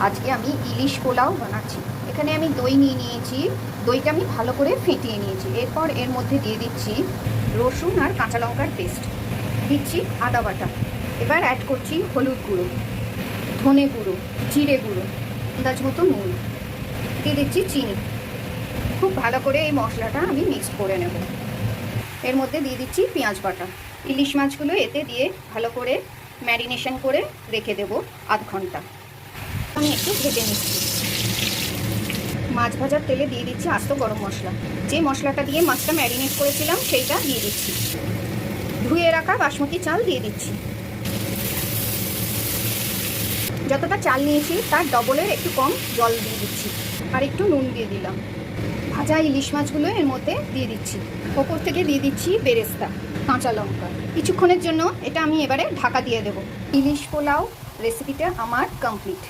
আজকে আমি ইলিশ পোলাও বানাচ্ছি। এখানে আমি দই নিয়ে নিয়েছি, দইটা আমি ভালো করে ফেটিয়ে নিয়েছি। এরপর এর মধ্যে দিয়ে দিচ্ছি রসুন আর কাঁচা লঙ্কার পেস্ট, দিচ্ছি আদা বাটা। এবার অ্যাড করছি হলুদ গুঁড়ো, ধনে গুঁড়ো, জিরে গুঁড়ো, আন্দাজ মতো নুন, দিয়ে দিচ্ছি চিনি। খুব ভালো করে এই মশলাটা আমি মিক্স করে নেব। এর মধ্যে দিয়ে দিচ্ছি পেঁয়াজ বাটা। ইলিশ মাছগুলো এতে দিয়ে ভালো করে ম্যারিনেশন করে রেখে দেবো আধ ঘন্টা। আমি একটু ভেজে নিচ্ছি। মাছ ভাজার তেলে দিয়ে দিচ্ছি আস্ত গরম মশলা। যে মশলাটা দিয়ে মাছটা ম্যারিনেট করেছিলাম সেইটা দিয়ে দিচ্ছি। ধুয়ে রাখা বাসমতি চাল দিয়ে দিচ্ছি। যতটা চাল নিয়েছি তার ডবলের একটু কম জল দিয়ে দিচ্ছি, আর একটু নুন দিয়ে দিলাম। ভাজা ইলিশ মাছগুলো এর মধ্যে দিয়ে দিচ্ছি। ওপর থেকে দিয়ে দিচ্ছি বেরেস্তা, কাঁচা লঙ্কা। কিছুক্ষণের জন্য এটা আমি এবারে ঢাকা দিয়ে দেবো। ইলিশ পোলাও রেসিপিটা আমার কমপ্লিট।